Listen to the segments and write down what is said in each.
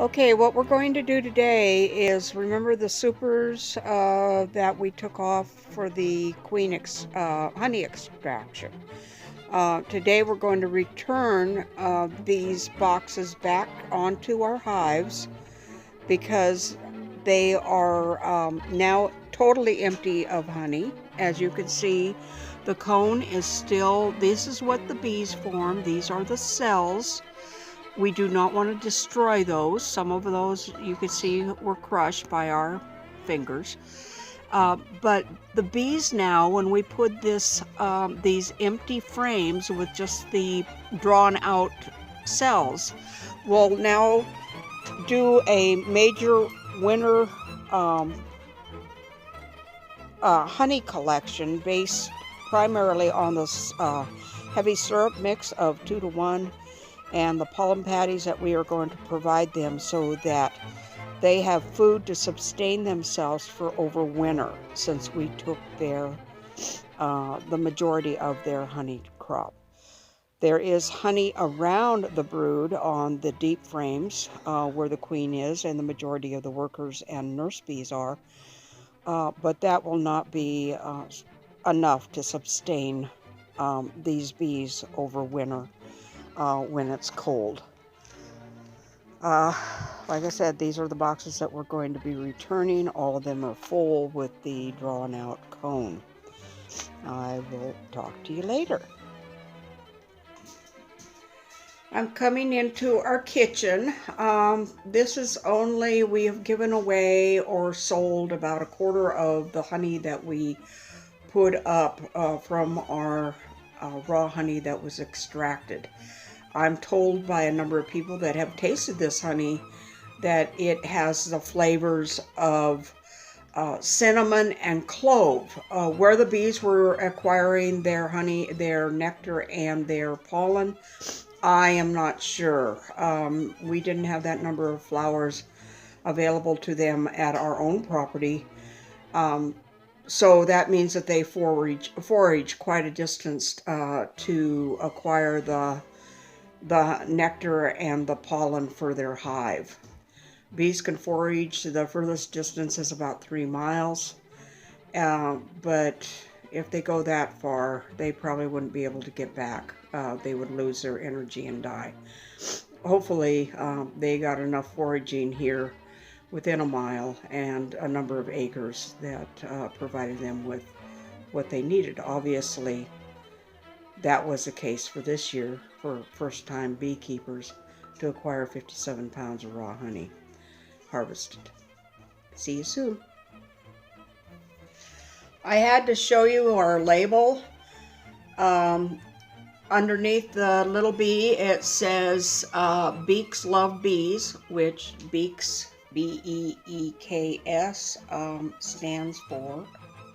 Okay, what we're going to do today is remember the supers that we took off for the honey extraction. Today we're going to return these boxes back onto our hives because they are now totally empty of honey. As you can see, the cone is still, this is what the bees form. These are the cells. We do not want to destroy those. Some of those you can see were crushed by our fingers. But the bees now, when we put these empty frames with just the drawn out cells, will now do a major winter um, honey collection based primarily on this heavy syrup mix of 2 to 1 and the pollen patties that we are going to provide them so that they have food to sustain themselves for over winter, since we took the majority of their honey crop. There is honey around the brood on the deep frames where the queen is and the majority of the workers and nurse bees are, but that will not be enough to sustain these bees over winter when it's cold. Like I said, these are the boxes that we're going to be returning. All of them are full with the drawn out cone. I will talk to you later. I'm coming into our kitchen. This is only, we have given away or sold about 1/4 of the honey that we put up from our raw honey that was extracted. I'm told by a number of people that have tasted this honey that it has the flavors of cinnamon and clove. Where the bees were acquiring their honey, their nectar, and their pollen, I am not sure. We didn't have that number of flowers available to them at our own property. So that means that they forage quite a distance to acquire the nectar and the pollen for their hive. Bees can forage, the furthest distance is about 3 miles, but if they go that far, they probably wouldn't be able to get back. They would lose their energy and die. Hopefully, they got enough foraging here within a mile and a number of acres that provided them with what they needed. Obviously, that was the case for this year for first-time beekeepers to acquire 57 pounds of raw honey harvested. See you soon. I had to show you our label. Underneath the little bee, it says Beeks Love Bees, which Beeks, B-E-E-K-S, stands for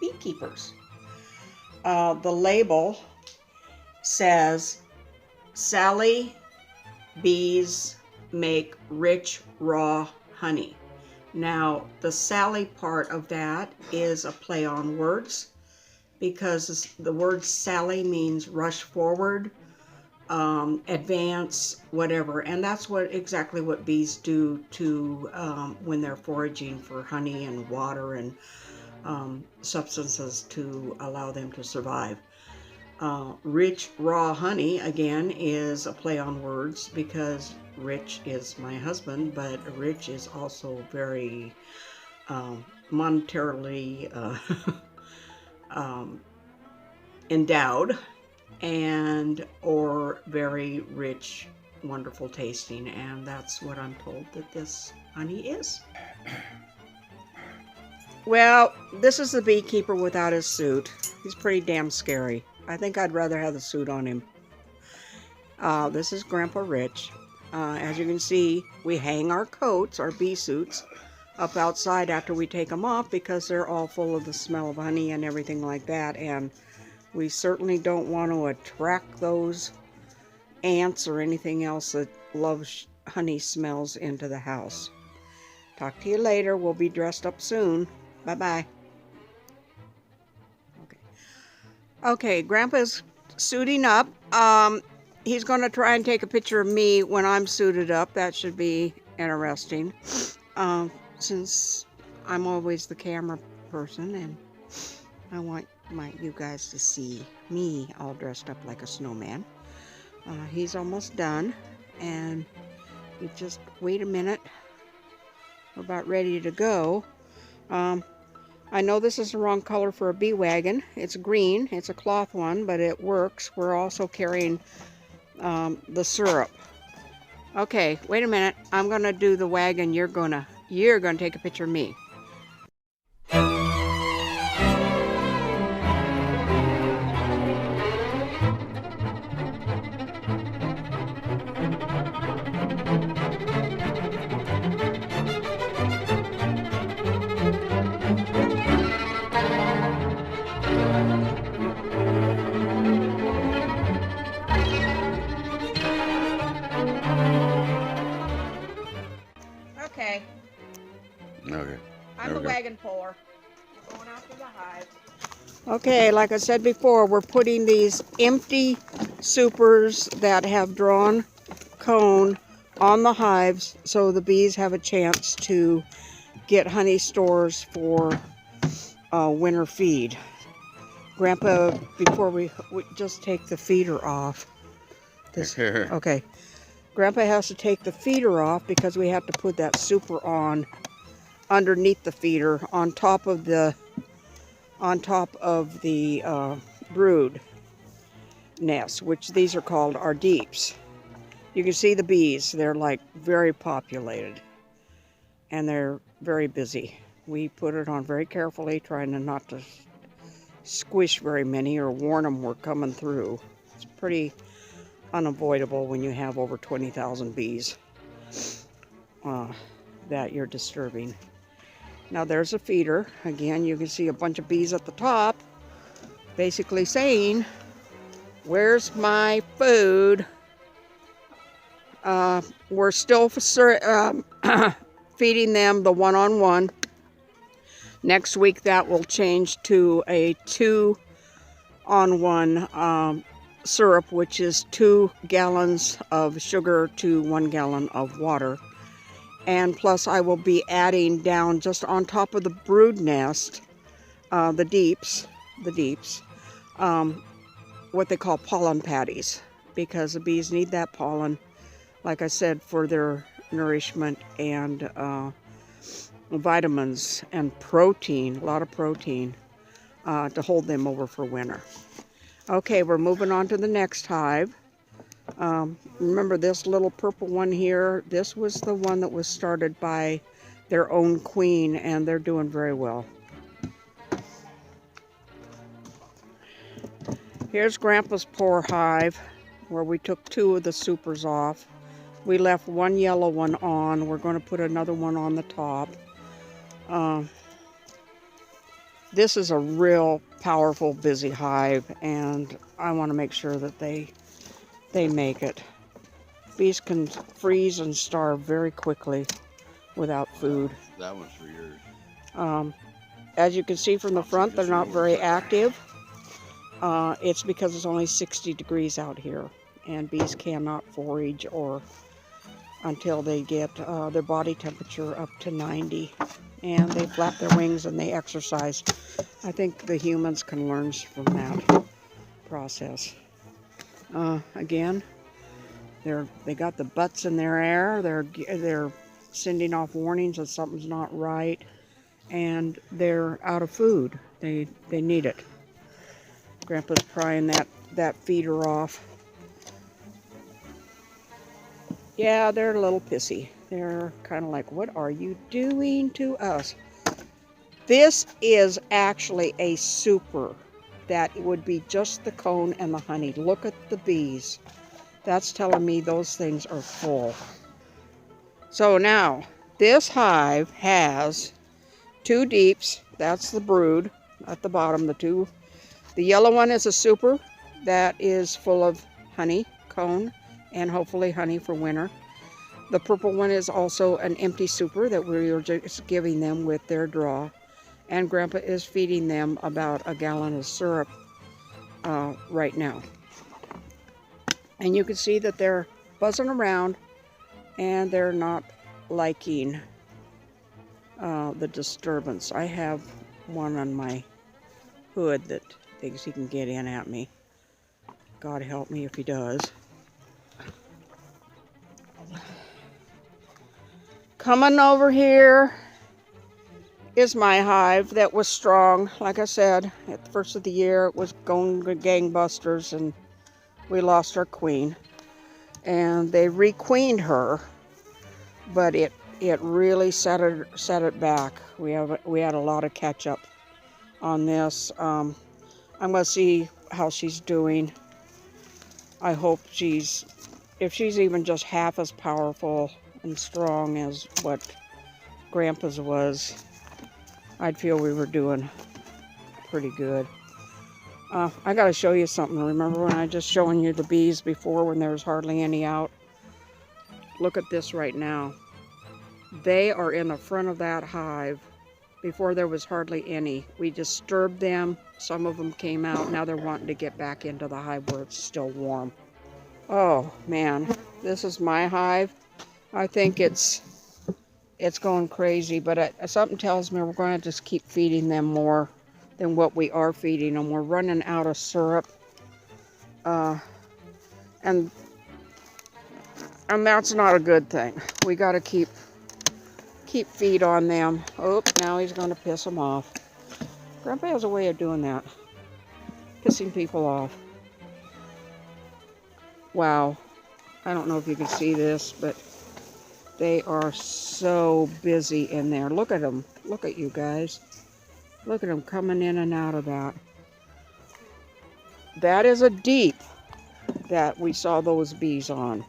beekeepers. The label says Sally bees make rich raw honey. Now, the Sally part of that is a play on words because the word Sally means rush forward, advance, whatever. And that's exactly what bees do to when they're foraging for honey and water and substances to allow them to survive. Rich raw honey, again, is a play on words because Rich is my husband, but Rich is also very monetarily endowed and or very rich, wonderful tasting, and that's what I'm told that this honey is. Well, this is the beekeeper without his suit. He's pretty damn scary. I think I'd rather have the suit on him. This is Grandpa Rich. As you can see, we hang our coats, our bee suits, up outside after we take them off because they're all full of the smell of honey and everything like that, and we certainly don't want to attract those ants or anything else that loves honey smells into the house. Talk to you later. We'll be dressed up soon. Bye-bye. Okay, Grandpa's suiting up. He's going to try and take a picture of me when I'm suited up. That should be interesting. Since I'm always the camera person and I want you guys to see me all dressed up like a snowman. He's almost done, and you just wait a minute. We're about ready to go. I know this is the wrong color for a bee wagon. It's green. It's a cloth one, but it works. We're also carrying the syrup. Okay, wait a minute. I'm gonna do the wagon. You're gonna take a picture of me. Okay. Okay. I'm the wagon puller. We're going out to the hive. Okay, like I said before, we're putting these empty supers that have drawn cone on the hives so the bees have a chance to get honey stores for winter feed. Grandpa, before we just take the feeder off. Okay. Grandpa has to take the feeder off because we have to put that super on underneath the feeder on top of the brood nest, which these are called our deeps. You can see the bees. They're like very populated and they're very busy. We put it on very carefully, trying to not to squish very many or warn them we're coming through. It's pretty unavoidable when you have over 20,000 bees that you're disturbing. Now there's a feeder. Again, you can see a bunch of bees at the top, basically saying, "Where's my food?" We're still feeding them the one-on-one. Next week that will change to a 2-on-1 syrup, which is 2 gallons of sugar to 1 gallon of water. And plus I will be adding down just on top of the brood nest, the deeps, what they call pollen patties, because the bees need that pollen, like I said, for their nourishment and vitamins and protein, a lot of protein, to hold them over for winter. Okay, we're moving on to the next hive. Remember this little purple one here? This was the one that was started by their own queen, and they're doing very well. Here's Grandpa's poor hive, where we took 2 of the supers off. We left 1 yellow one on. We're going to put another one on the top. This is a real powerful, busy hive, and I want to make sure that they make it. Bees can freeze and starve very quickly without food. That one's for yours. As you can see from the front, they're not very active. It's because it's only 60 degrees out here, and bees cannot forage until they get their body temperature up to 90. And they flap their wings and they exercise. I think the humans can learn from that process. Again, they got the butts in their air. They're sending off warnings that something's not right, and they're out of food. They need it. Grandpa's prying that feeder off. Yeah, they're a little pissy. They're kind of like, "What are you doing to us?" This is actually a super that would be just the cone and the honey. Look at the bees. That's telling me those things are full. So now, this hive has 2 deeps. That's the brood at the bottom. The yellow one is a super that is full of honey, cone, and hopefully honey for winter. The purple one is also an empty super that we are just giving them with their draw. And Grandpa is feeding them about 1 gallon of syrup right now. And you can see that they're buzzing around and they're not liking the disturbance. I have one on my hood that thinks he can get in at me. God help me if he does. Coming over here is my hive that was strong. Like I said, at the first of the year, it was going gangbusters, and we lost our queen. And they requeened her, but it really set it back. We had a lot of catch up on this. I'm gonna see how she's doing. I hope if she's even just half as powerful and strong as what Grandpa's was, I'd feel we were doing pretty good. I gotta show you something. Remember when I just showing you the bees before when there was hardly any out? Look at this right now. They are in the front of that hive. Before there was hardly any. We disturbed them. Some of them came out. Now they're wanting to get back into the hive where it's still warm. Oh man, this is my hive. I think it's going crazy, but something tells me we're going to just keep feeding them more than what we are feeding them. We're running out of syrup, and that's not a good thing. We got to keep feed on them. Oh, now he's going to piss them off. Grandpa has a way of doing that, pissing people off. Wow, I don't know if you can see this, but they are so busy in there. Look at them. Look at you guys. Look at them coming in and out of that. That is a deep that we saw those bees on.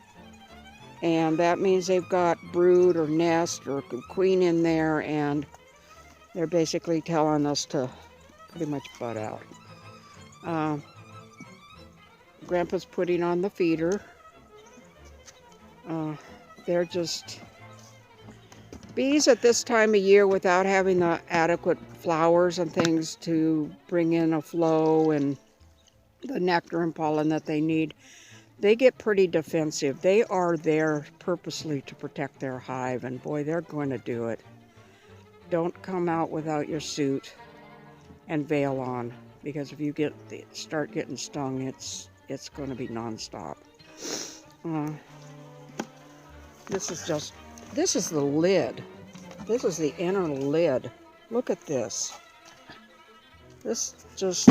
And that means they've got brood or nest or queen in there, and they're basically telling us to pretty much butt out. Grandpa's putting on the feeder. They're just... Bees at this time of year, without having the adequate flowers and things to bring in a flow and the nectar and pollen that they need, they get pretty defensive. They are there purposely to protect their hive, and boy, they're going to do it. Don't come out without your suit and veil on, because if you start getting stung, it's going to be nonstop. This is the lid. This is the inner lid. Look at this. This just,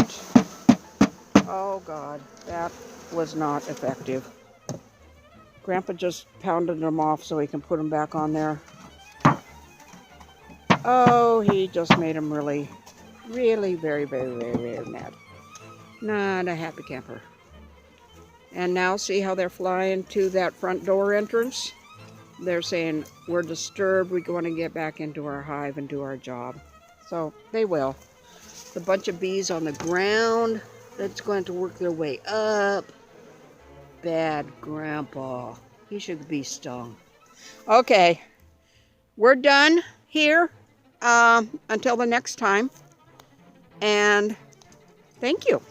oh God, that was not effective. Grandpa just pounded them off so he can put them back on there. Oh, he just made them really, really very, very, very, very mad. Not a happy camper. And now see how they're flying to that front door entrance? They're saying, we're disturbed, we want to get back into our hive and do our job. So they will. The bunch of bees on the ground that's going to work their way up. Bad Grandpa. He should be stung. Okay, we're done here until the next time. And thank you.